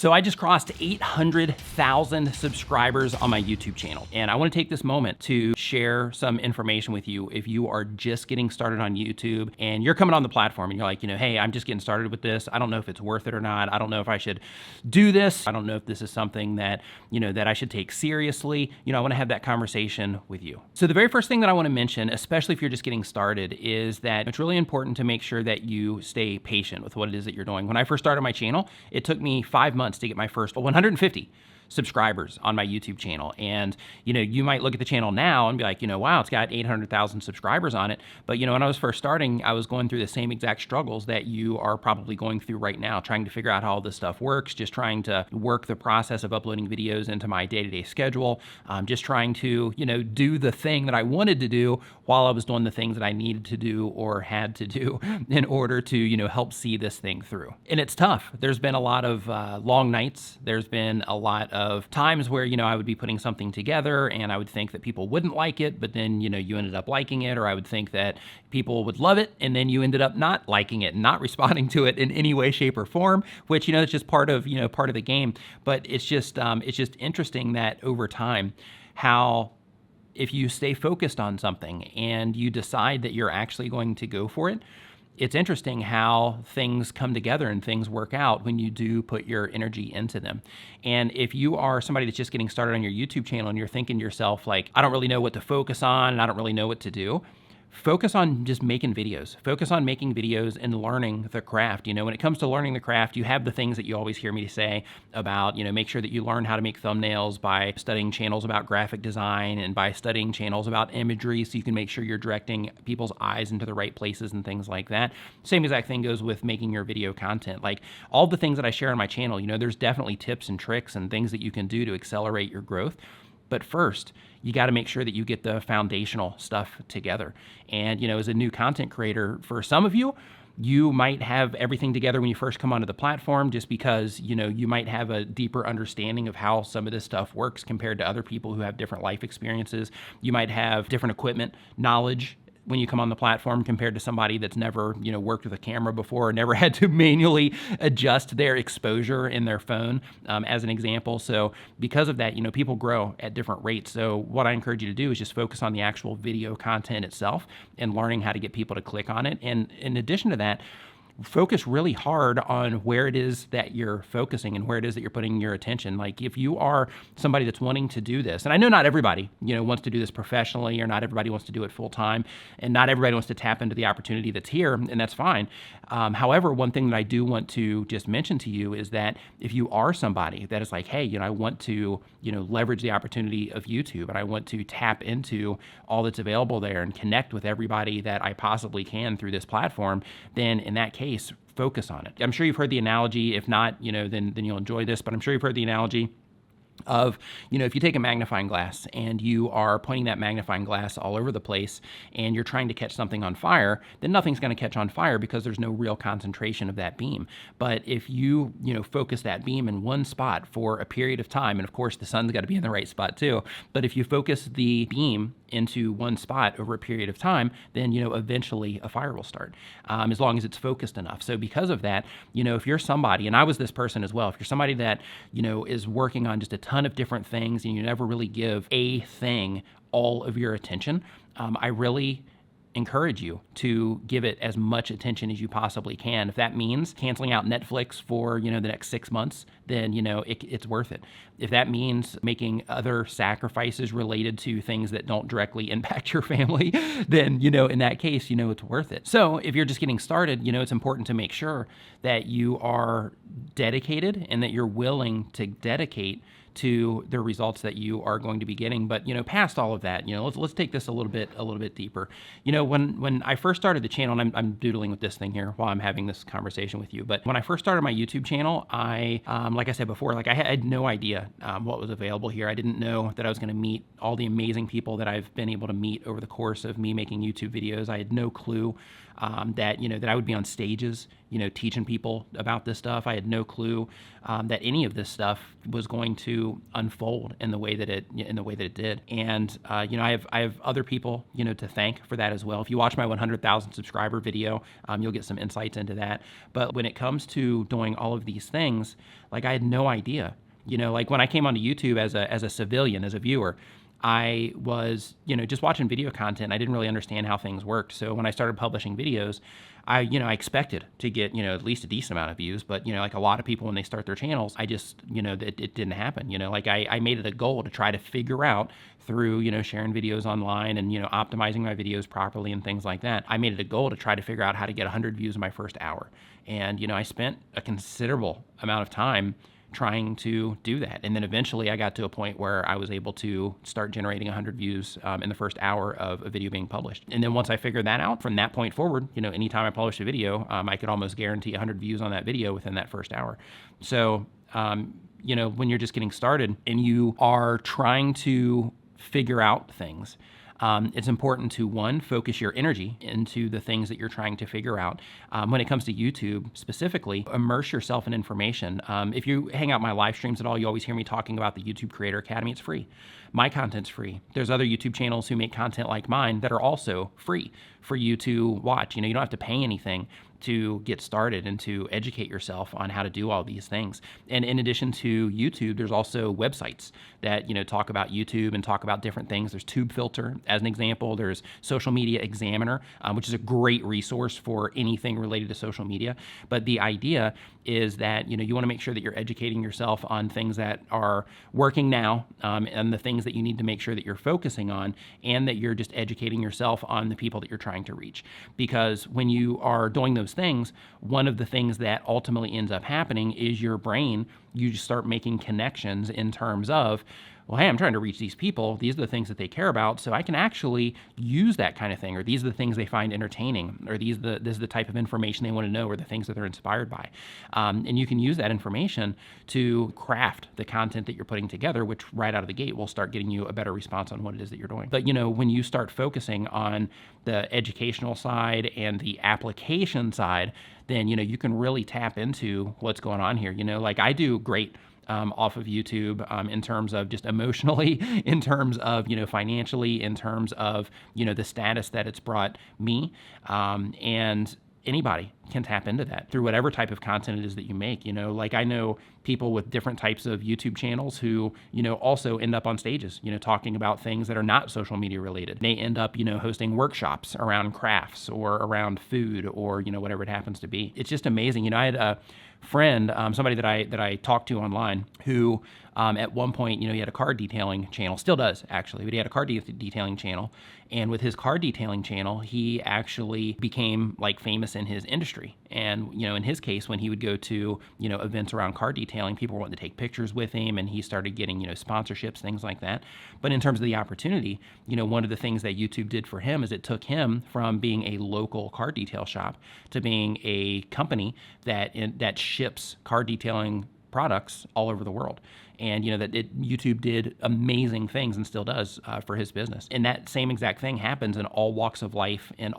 So I just crossed 800,000 subscribers on my YouTube channel. And I want to take this moment to share some information with you. If you are just getting started on YouTube and you're coming on the platform and you're like, hey, I'm just getting started with this. I don't know if it's worth it or not. I don't know if I should do this. I don't know if this is something that, that I should take seriously. I want to have that conversation with you. So the very first thing that I want to mention, especially if you're just getting started, is that it's really important to make sure that you stay patient with what it is that you're doing. When I first started my channel, it took me 5 months to get my first 150 subscribers on my YouTube channel. And, you might look at the channel now and be like, wow, it's got 800,000 subscribers on it. But, when I was first starting, I was going through the same exact struggles that you are probably going through right now, trying to figure out how all this stuff works, just trying to work the process of uploading videos into my day-to-day schedule, just trying to, do the thing that I wanted to do while I was doing the things that I needed to do or had to do in order to, help see this thing through. And it's tough. There's been a lot of long nights. There's been a lot of times where, I would be putting something together and I would think that people wouldn't like it, but then, you ended up liking it, or I would think that people would love it, and then you ended up not liking it, not responding to it in any way, shape, or form, which, it's just part of the game. But it's just interesting that over time, how if you stay focused on something and you decide that you're actually going to go for it, it's interesting how things come together and things work out when you do put your energy into them. And if you are somebody that's just getting started on your YouTube channel and you're thinking to yourself, like, I don't really know what to focus on and I don't really know what to do, focus on just making videos. Focus on making videos and learning the craft. When it comes to learning the craft, you have the things that you always hear me say about, make sure that you learn how to make thumbnails by studying channels about graphic design and by studying channels about imagery, so you can make sure you're directing people's eyes into the right places and things like that. Same exact thing goes with making your video content. Like all the things that I share on my channel, there's definitely tips and tricks and things that you can do to accelerate your growth. But first, you got to make sure that you get the foundational stuff together. And, as a new content creator, for some of you, you might have everything together when you first come onto the platform, just because, you might have a deeper understanding of how some of this stuff works compared to other people who have different life experiences. You might have different equipment, knowledge when you come on the platform compared to somebody that's never, worked with a camera before, or never had to manually adjust their exposure in their phone, as an example. So because of that, people grow at different rates. So what I encourage you to do is just focus on the actual video content itself and learning how to get people to click on it. And in addition to that, focus really hard on where it is that you're focusing and where it is that you're putting your attention. Like if you are somebody that's wanting to do this, and I know not everybody, wants to do this professionally, or not everybody wants to do it full time, and not everybody wants to tap into the opportunity that's here, and that's fine. However, one thing that I do want to just mention to you is that if you are somebody that is like, hey, I want to, leverage the opportunity of YouTube, and I want to tap into all that's available there and connect with everybody that I possibly can through this platform, then in that case, focus on it. I'm sure you've heard the analogy. If not, then you'll enjoy this, but I'm sure you've heard the analogy of, if you take a magnifying glass and you are pointing that magnifying glass all over the place and you're trying to catch something on fire, then nothing's going to catch on fire because there's no real concentration of that beam. But if you, focus that beam in one spot for a period of time, and of course the sun's got to be in the right spot too, but if you focus the beam into one spot over a period of time, then, eventually a fire will start, as long as it's focused enough. So because of that, if you're somebody, and I was this person as well, if you're somebody that, is working on just a ton of different things and you never really give a thing all of your attention, I really encourage you to give it as much attention as you possibly can. If that means canceling out Netflix for, the next 6 months, then, it's worth it. If that means making other sacrifices related to things that don't directly impact your family, then, in that case, it's worth it. So if you're just getting started, it's important to make sure that you are dedicated and that you're willing to dedicate to the results that you are going to be getting. But, past all of that, let's take this a little bit deeper. When I first started the channel, and I'm doodling with this thing here while I'm having this conversation with you, but when I first started my YouTube channel, I, like I said before, I had no idea what was available here. I didn't know that I was going to meet all the amazing people that I've been able to meet over the course of me making YouTube videos. I had no clue that, that I would be on stages, teaching people about this stuff. I had no clue that any of this stuff was going to unfold in the way that it did. And I have other people to thank for that as well. If you watch my 100,000 subscriber video, you'll get some insights into that. But when it comes to doing all of these things, like, I had no idea. Like, when I came onto YouTube as a civilian, as a viewer, I was, just watching video content. I didn't really understand how things worked. So when I started publishing videos, I expected to get, at least a decent amount of views. But, like a lot of people when they start their channels, I just, it didn't happen. Like, I made it a goal to try to figure out through, sharing videos online and, optimizing my videos properly and things like that. I made it a goal to try to figure out how to get 100 views in my first hour. And, I spent a considerable amount of time trying to do that. And then eventually I got to a point where I was able to start generating 100 views in the first hour of a video being published. And then once I figured that out, from that point forward, anytime I published a video, I could almost guarantee 100 views on that video within that first hour. So, when you're just getting started and you are trying to figure out things, it's important to, one, focus your energy into the things that you're trying to figure out. When it comes to YouTube specifically, immerse yourself in information. If you hang out my live streams at all, you always hear me talking about the YouTube Creator Academy. It's free. My content's free. There's other YouTube channels who make content like mine that are also free for you to watch. You don't have to pay anything to get started and to educate yourself on how to do all these things. And in addition to YouTube, there's also websites that, talk about YouTube and talk about different things. There's TubeFilter, as an example. There's Social Media Examiner, which is a great resource for anything related to social media. But the idea is that, you want to make sure that you're educating yourself on things that are working now, and the things that you need to make sure that you're focusing on, and that you're just educating yourself on the people that you're trying to reach. Because when you are doing those things, one of the things that ultimately ends up happening is your brain, you just start making connections in terms of, well, hey, I'm trying to reach these people. These are the things that they care about, so I can actually use that kind of thing, or these are the things they find entertaining, or this is the type of information they want to know, or the things that they're inspired by. And you can use that information to craft the content that you're putting together, which right out of the gate will start getting you a better response on what it is that you're doing. But, when you start focusing on the educational side and the application side, then, you can really tap into what's going on here. Like, I do great off of YouTube in terms of just emotionally, in terms of, financially, in terms of, the status that it's brought me. And anybody can tap into that through whatever type of content it is that you make. Like, I know people with different types of YouTube channels who, also end up on stages, talking about things that are not social media related. They end up, hosting workshops around crafts or around food or, whatever it happens to be. It's just amazing. I had a friend, somebody that I talked to online, who at one point, he had a car detailing channel, still does actually, but he had a car detailing channel. And with his car detailing channel, he actually became like famous in his industry. And, in his case, when he would go to, events around car detailing, people were wanting to take pictures with him, and he started getting, sponsorships, things like that. But in terms of the opportunity, one of the things that YouTube did for him is it took him from being a local car detail shop to being a company that ships car detailing products all over the world. And YouTube did amazing things and still does for his business. And that same exact thing happens in all walks of life and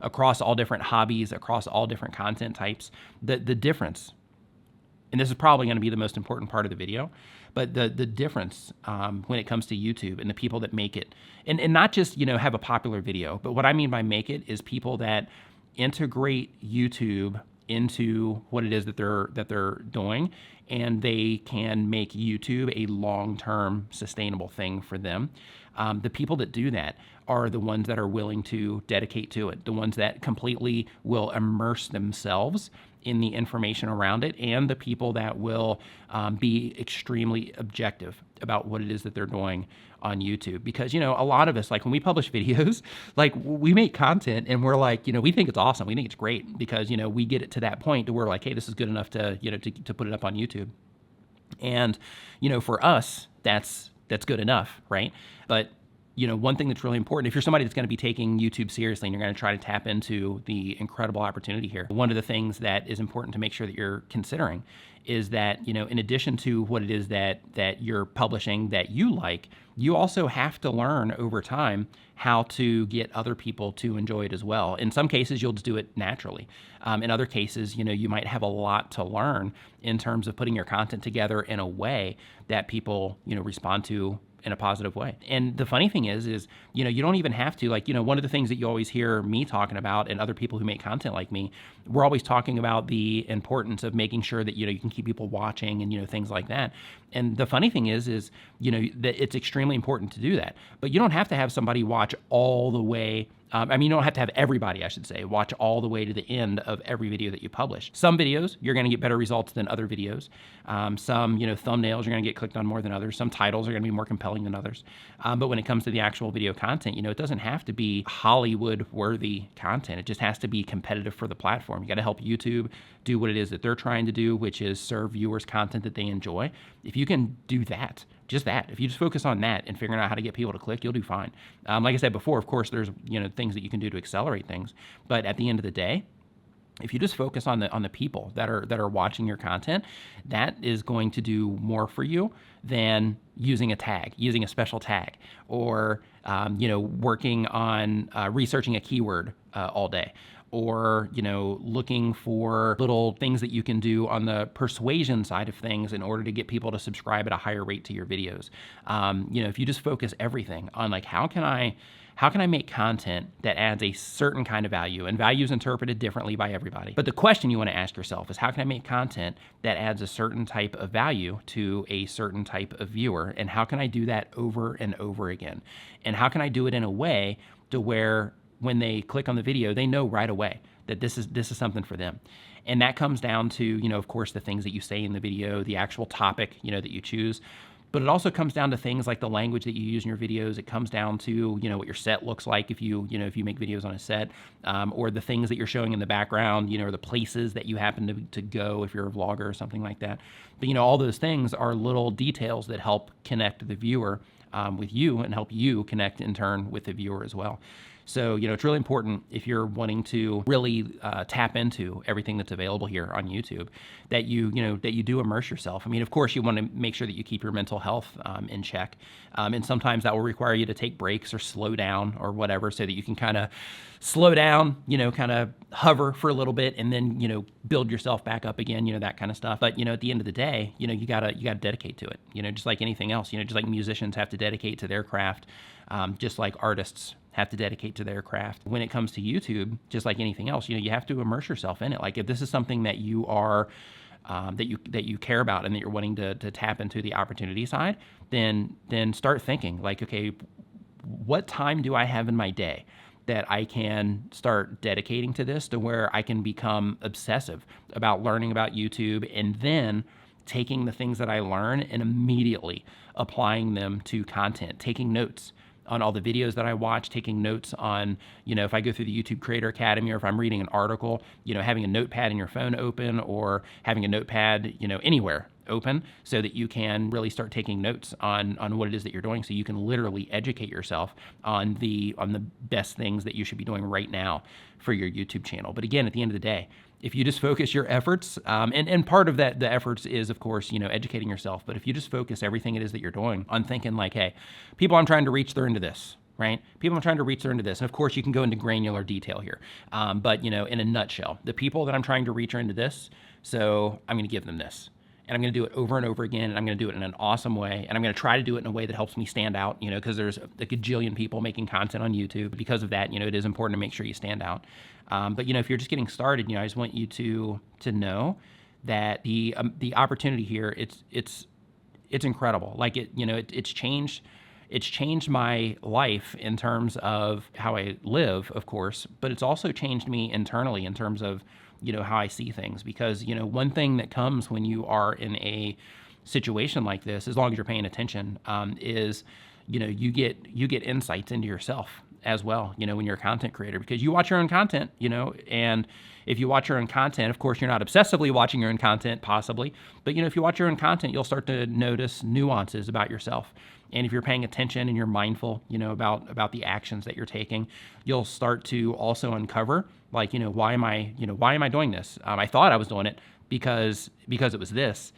across all different hobbies, across all different content types. The difference, and this is probably going to be the most important part of the video, but the difference when it comes to YouTube and the people that make it, and not just have a popular video, but what I mean by make it is people that integrate YouTube into what it is that they're doing, and they can make YouTube a long-term sustainable thing for them. The people that do that are the ones that are willing to dedicate to it, the ones that completely will immerse themselves in the information around it, and the people that will be extremely objective about what it is that they're doing on YouTube. Because, a lot of us, like when we publish videos, like we make content and we're like, we think it's awesome. We think it's great because, we get it to that point to where like, hey, this is good enough to, to put it up on YouTube. And, for us, that's good enough, right? But one thing that's really important, if you're somebody that's going to be taking YouTube seriously and you're going to try to tap into the incredible opportunity here, one of the things that is important to make sure that you're considering is that, in addition to what it is that you're publishing that you like, you also have to learn over time how to get other people to enjoy it as well. In some cases, you'll just do it naturally. In other cases, you might have a lot to learn in terms of putting your content together in a way that people, respond to in a positive way. And the funny thing is, you don't even have to, one of the things that you always hear me talking about and other people who make content like me, we're always talking about the importance of making sure that, you can keep people watching and, things like that. And the funny thing is, that it's extremely important to do that. But you don't have to have somebody watch all the way. You don't have to have everybody, I should say, watch all the way to the end of every video that you publish. Some videos, you're going to get better results than other videos. Some, thumbnails, you're going to get clicked on more than others. Some titles are going to be more compelling than others. But when it comes to the actual video content, it doesn't have to be Hollywood-worthy content. It just has to be competitive for the platform. You got to help YouTube do what it is that they're trying to do, which is serve viewers content that they enjoy. If you can do that, just that, if you just focus on that and figuring out how to get people to click, you'll do fine. Like I said before, of course, there's things that you can do to accelerate things, but at the end of the day, if you just focus on the people that are watching your content, that is going to do more for you than using a special tag, or working on researching a keyword all day, or looking for little things that you can do on the persuasion side of things in order to get people to subscribe at a higher rate to your videos. If you just focus everything on how can I make content that adds a certain kind of value, and value is interpreted differently by everybody. But the question you want to ask yourself is, how can I make content that adds a certain type of value to a certain type of viewer? And how can I do that over and over again? And how can I do it in a way to where when they click on the video, they know right away that this is something for them? And that comes down to, of course, the things that you say in the video, the actual topic, that you choose. But it also comes down to things like the language that you use in your videos. It comes down to, what your set looks like if you make videos on a set, or the things that you're showing in the background, or the places that you happen to go if you're a vlogger or something like that. But, all those things are little details that help connect the viewer with you and help you connect in turn with the viewer as well. So, it's really important if you're wanting to really tap into everything that's available here on YouTube, that you do immerse yourself. Of course, you want to make sure that you keep your mental health in check. And sometimes that will require you to take breaks or slow down or whatever, so that you can kind of slow down, kind of hover for a little bit and then, build yourself back up again, that kind of stuff. But, at the end of the day, you gotta dedicate to it, just like anything else, just like musicians have to dedicate to their craft, just like artists have to dedicate to their craft. When it comes to YouTube, just like anything else, you have to immerse yourself in it. Like if this is something that you are, that you care about and that you're wanting to tap into the opportunity side, then start thinking like, okay, what time do I have in my day that I can start dedicating to this, to where I can become obsessive about learning about YouTube, and then taking the things that I learn and immediately applying them to content, taking notes on all the videos that I watch, taking notes on, if I go through the YouTube Creator Academy, or if I'm reading an article, having a notepad in your phone open, or having a notepad, anywhere open, so that you can really start taking notes on what it is that you're doing, so you can literally educate yourself on the best things that you should be doing right now for your YouTube channel. But again, at the end of the day, if you just focus your efforts, and part of that, the efforts is, of course, educating yourself. But if you just focus everything it is that you're doing on thinking like, hey, people I'm trying to reach, they're into this, right? People I'm trying to reach, they're into this. And of course, you can go into granular detail here. But, in a nutshell, the people that I'm trying to reach are into this, so I'm going to give them this. And I'm going to do it over and over again, and I'm going to do it in an awesome way, and I'm going to try to do it in a way that helps me stand out, because there's a gajillion people making content on YouTube. Because of that, it is important to make sure you stand out. But if you're just getting started, I just want you to know that the opportunity here, it's incredible. Like it's changed my life in terms of how I live, of course, but it's also changed me internally in terms of how I see things. Because one thing that comes when you are in a situation like this, as long as you're paying attention, is you get insights into yourself as well, when you're a content creator, because you watch your own content, and if you watch your own content, of course, you're not obsessively watching your own content, possibly, but if you watch your own content, you'll start to notice nuances about yourself. And if you're paying attention and you're mindful, about the actions that you're taking, you'll start to also uncover, like, why am I doing this? I thought I was doing it, because it was this,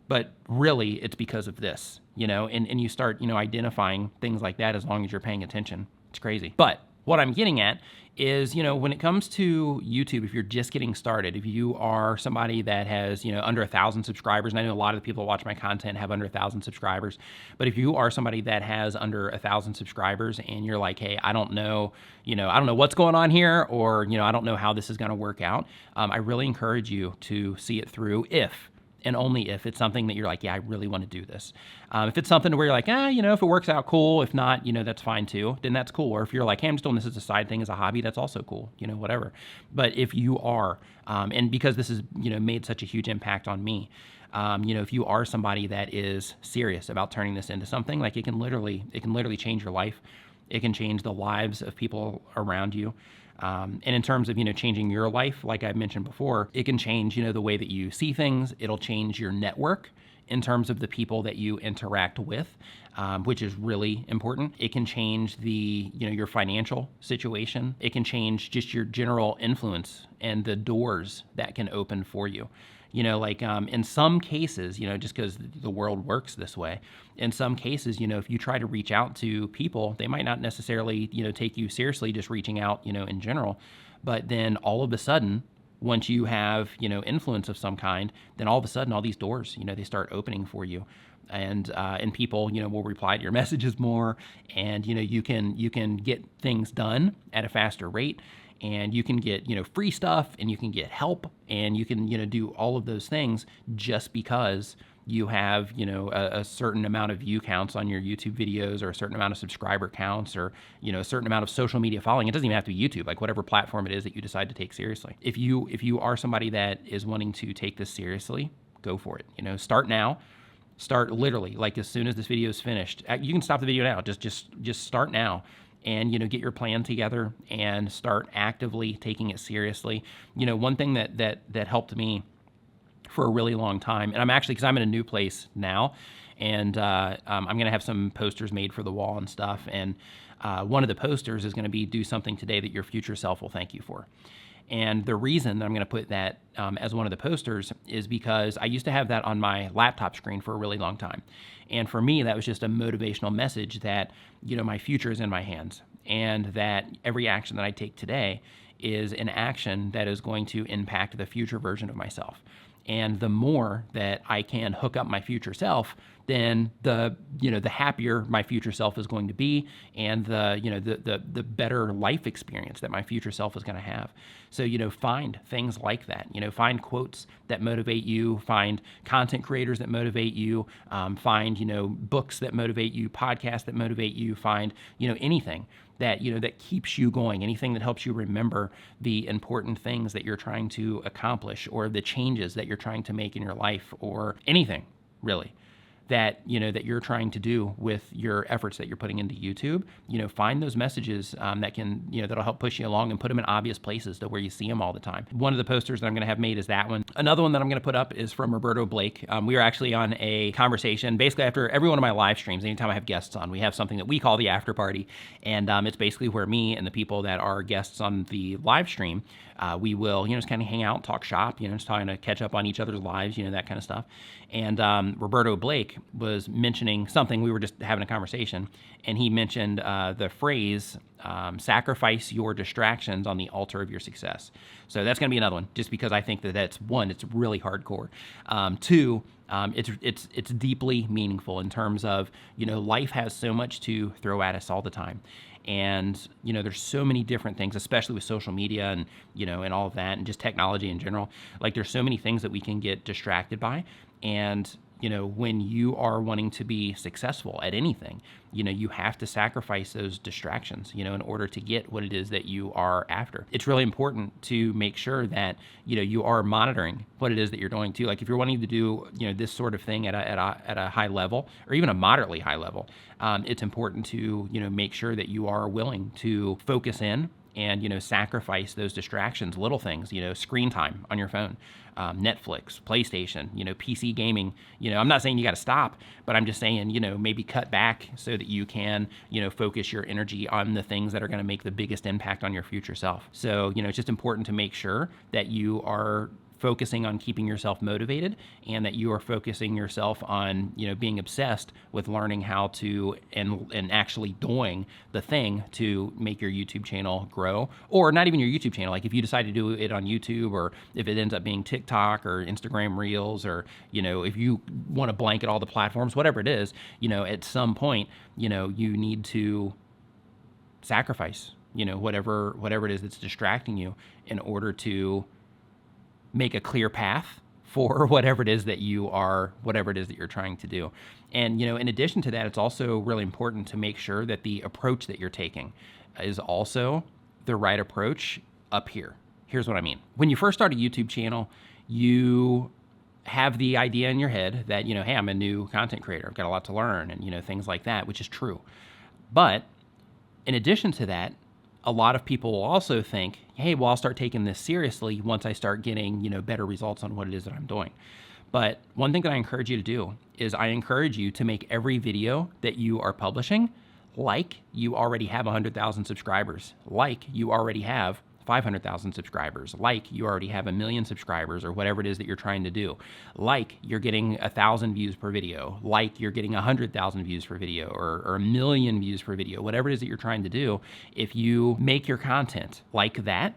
but really it's because of this, and you start, identifying things like that as long as you're paying attention. It's crazy. But what I'm getting at is, when it comes to YouTube, if you're just getting started, if you are somebody that has, under 1,000 subscribers, and I know a lot of the people that watch my content have under 1,000 subscribers, but if you are somebody that has under 1,000 subscribers and you're like, hey, I don't know what's going on here, or, I don't know how this is going to work out, I really encourage you to see it through if and only if it's something that you're like, yeah, I really want to do this. If it's something where you're like, if it works out, cool. If not, that's fine too. Then that's cool. Or if you're like, hey, I'm just doing this as a side thing, as a hobby, that's also cool. Whatever. But if you are, and because this has, made such a huge impact on me, if you are somebody that is serious about turning this into something, like it can literally change your life. It can change the lives of people around you. And in terms of, changing your life, like I mentioned before, it can change, the way that you see things. It'll change your network in terms of the people that you interact with, which is really important. It can change your financial situation. It can change just your general influence and the doors that can open for you. In some cases, just because the world works this way, in some cases, if you try to reach out to people, they might not necessarily, take you seriously just reaching out, in general. But then all of a sudden, once you have, influence of some kind, then all of a sudden, all these doors, they start opening for you. And people, will reply to your messages more, and, you can get things done at a faster rate. And you can get, free stuff, and you can get help, and you can, do all of those things just because you have, a certain amount of view counts on your YouTube videos, or a certain amount of subscriber counts, or, a certain amount of social media following. It doesn't even have to be YouTube, like whatever platform it is that you decide to take seriously. If you are somebody that is wanting to take this seriously, go for it. Start now. Start literally, like as soon as this video is finished. You can stop the video now. Just start now. And, get your plan together and start actively taking it seriously. One thing that helped me for a really long time, and I'm actually, because I'm in a new place now, and I'm going to have some posters made for the wall and stuff. And one of the posters is going to be, do something today that your future self will thank you for. And the reason that I'm going to put that as one of the posters is because I used to have that on my laptop screen for a really long time. And for me, that was just a motivational message that, my future is in my hands, and that every action that I take today is an action that is going to impact the future version of myself. And the more that I can hook up my future self, then the happier my future self is going to be, and the better life experience that my future self is going to have. So, find things like that. Find quotes that motivate you, find content creators that motivate you, find, books that motivate you, podcasts that motivate you, find, anything that, that keeps you going, anything that helps you remember the important things that you're trying to accomplish, or the changes that you're trying to make in your life, or anything really that, that you're trying to do with your efforts that you're putting into YouTube. Find those messages that can, that'll help push you along, and put them in obvious places to where you see them all the time. One of the posters that I'm going to have made is that one. Another one that I'm going to put up is from Roberto Blake. We were actually on a conversation, basically after every one of my live streams. Anytime I have guests on, we have something that we call the after party. And it's basically where me and the people that are guests on the live stream, we will, just kind of hang out, talk shop, just trying to catch up on each other's lives, that kind of stuff. And Roberto Blake was mentioning something. We were just having a conversation, and he mentioned the phrase, sacrifice your distractions on the altar of your success. So that's going to be another one, just because I think that that's, one, it's really hardcore. Two, it's deeply meaningful in terms of, life has so much to throw at us all the time. And, there's so many different things, especially with social media and, and all of that, and just technology in general. Like, there's so many things that we can get distracted by. And, when you are wanting to be successful at anything, you have to sacrifice those distractions, in order to get what it is that you are after. It's really important to make sure that, you are monitoring what it is that you're doing too. Like, if you're wanting to do, this sort of thing at a high level, or even a moderately high level, it's important to, make sure that you are willing to focus in and, sacrifice those distractions, little things, screen time on your phone, Netflix, PlayStation, PC gaming. I'm not saying you got to stop, but I'm just saying, maybe cut back so that you can, focus your energy on the things that are going to make the biggest impact on your future self. So, it's just important to make sure that you are focusing on keeping yourself motivated, and that you are focusing yourself on, being obsessed with learning how to and actually doing the thing to make your YouTube channel grow. Or not even your YouTube channel. Like if you decide to do it on YouTube, or if it ends up being TikTok or Instagram Reels, or, if you want to blanket all the platforms, whatever it is, at some point, you need to sacrifice, whatever it is that's distracting you in order to make a clear path for whatever it is that you're trying to do. And, in addition to that, it's also really important to make sure that the approach that you're taking is also the right approach up here. Here's what I mean. When you first start a YouTube channel, you have the idea in your head that, hey, I'm a new content creator. I've got a lot to learn, and, things like that, which is true. But in addition to that, a lot of people will also think, hey, well, I'll start taking this seriously once I start getting, better results on what it is that I'm doing. But one thing that I encourage you to do is I encourage you to make every video that you are publishing like you already have 100,000 subscribers, like you already have 500,000 subscribers, like you already have 1 million subscribers, or whatever it is that you're trying to do, like you're getting 1,000 views per video, like you're getting 100,000 views per video, or 1 million views per video, whatever it is that you're trying to do. If you make your content like that,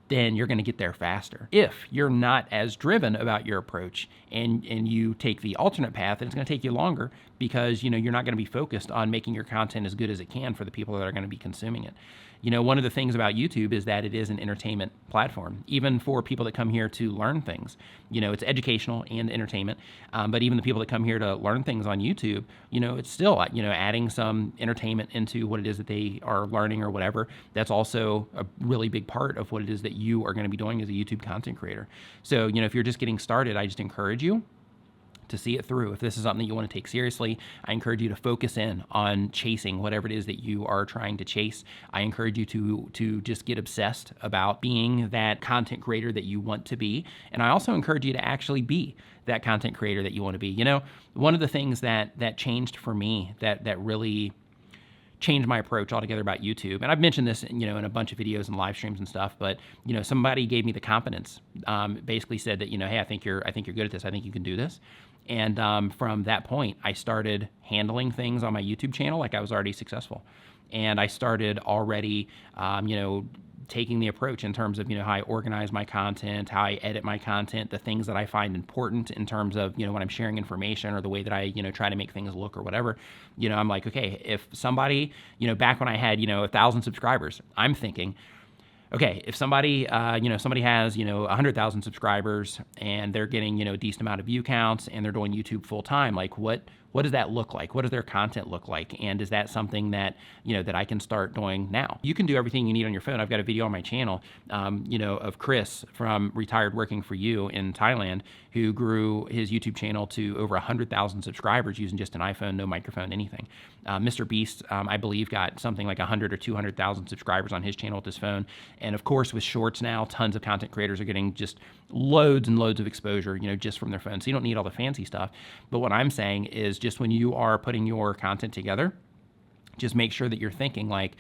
then you're going to get there faster. If you're not as driven about your approach and you take the alternate path, then it's going to take you longer, because you're not going to be focused on making your content as good as it can for the people that are going to be consuming it. One of the things about YouTube is that it is an entertainment platform, even for people that come here to learn things. It's educational and entertainment, but even the people that come here to learn things on YouTube, it's still, adding some entertainment into what it is that they are learning or whatever. That's also a really big part of what it is that you are going to be doing as a YouTube content creator. So, if you're just getting started, I just encourage you to see it through. If this is something that you want to take seriously, I encourage you to focus in on chasing whatever it is that you are trying to chase. I encourage you to just get obsessed about being that content creator that you want to be. And I also encourage you to actually be that content creator that you want to be. One of the things that changed for me, that really changed my approach altogether about YouTube. And I've mentioned this, in a bunch of videos and live streams and stuff, but, somebody gave me the confidence, basically said that, hey, I think you're good at this. I think you can do this. And from that point, I started handling things on my YouTube channel like I was already successful. And I started already, taking the approach in terms of, how I organize my content, how I edit my content, the things that I find important in terms of, when I'm sharing information, or the way that I, try to make things look or whatever. I'm like, okay, if somebody, back when I had, 1,000 subscribers, I'm thinking, okay, if somebody, somebody has, 100,000 subscribers and they're getting, a decent amount of view counts and they're doing YouTube full time, like what does that look like? What does their content look like? And is that something that, that I can start doing now? You can do everything you need on your phone. I've got a video on my channel, of Chris from Retired Working for You in Thailand, who grew his YouTube channel to over 100,000 subscribers using just an iPhone, no microphone, anything. Mr. Beast, I believe, got something like 100 or 200,000 subscribers on his channel with his phone. And of course, with Shorts now, tons of content creators are getting just loads and loads of exposure, just from their phone. So you don't need all the fancy stuff. But what I'm saying is, just when you are putting your content together, just make sure that you're thinking like,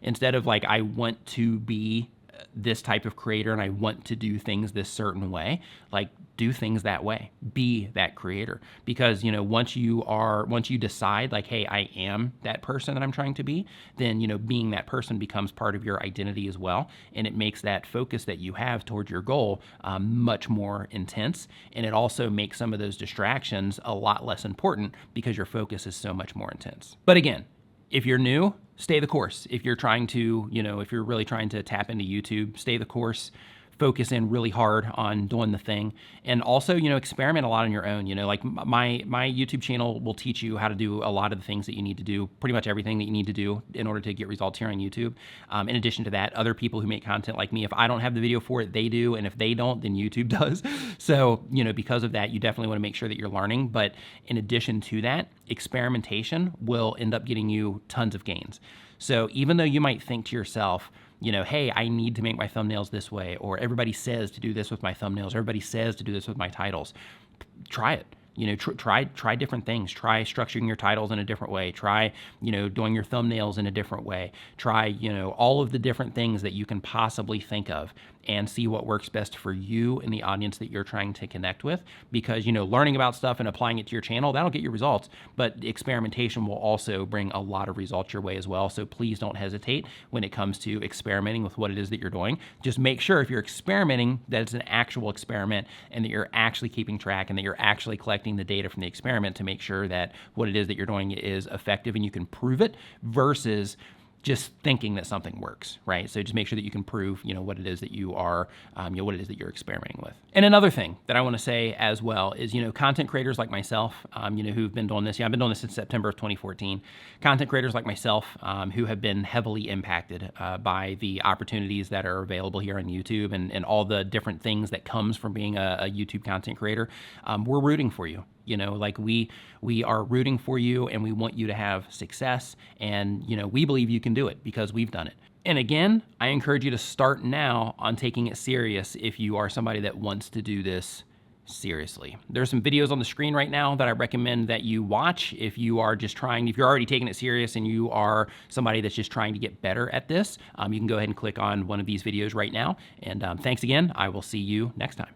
instead of like, I want to be this type of creator and I want to do things this certain way, like do things that way, be that creator. Because, once you decide like, hey, I am that person that I'm trying to be, then, being that person becomes part of your identity as well. And it makes that focus that you have towards your goal much more intense. And it also makes some of those distractions a lot less important because your focus is so much more intense. But again, if you're new, stay the course. If you're trying to, if you're really trying to tap into YouTube, stay the course. Focus in really hard on doing the thing, and also, experiment a lot on your own. Like my YouTube channel will teach you how to do a lot of the things that you need to do, pretty much everything that you need to do in order to get results here on YouTube. In addition to that, other people who make content like me, if I don't have the video for it, they do, and if they don't, then YouTube does. So, because of that, you definitely want to make sure that you're learning. But in addition to that, experimentation will end up getting you tons of gains. So even though you might think to yourself, hey, I need to make my thumbnails this way, or everybody says to do this with my thumbnails, everybody says to do this with my titles, try it. You know, try different things. Try structuring your titles in a different way. Try, you know, doing your thumbnails in a different way. Try, you know, all of the different things that you can possibly think of, and see what works best for you and the audience that you're trying to connect with. Because, you know, learning about stuff and applying it to your channel, that'll get you results, but experimentation will also bring a lot of results your way as well. So please don't hesitate when it comes to experimenting with what it is that you're doing. Just make sure if you're experimenting that it's an actual experiment, and that you're actually keeping track, and that you're actually collecting the data from the experiment to make sure that what it is that you're doing is effective and you can prove it, versus just thinking that something works, right? So just make sure that you can prove, you know, what it is that you are, you know, what it is that you're experimenting with. And another thing that I want to say as well is, you know, content creators like myself, you know, who've been doing this. Yeah, I've been doing this since September of 2014. Content creators like myself, who have been heavily impacted by the opportunities that are available here on YouTube, and all the different things that comes from being a YouTube content creator. We're rooting for you. You know, like we are rooting for you, and we want you to have success. And, you know, we believe you can do it because we've done it. And again, I encourage you to start now on taking it serious if you are somebody that wants to do this seriously. There's some videos on the screen right now that I recommend that you watch if you are just trying, if you're already taking it serious and you are somebody that's just trying to get better at this. You can go ahead and click on one of these videos right now. And thanks again. I will see you next time.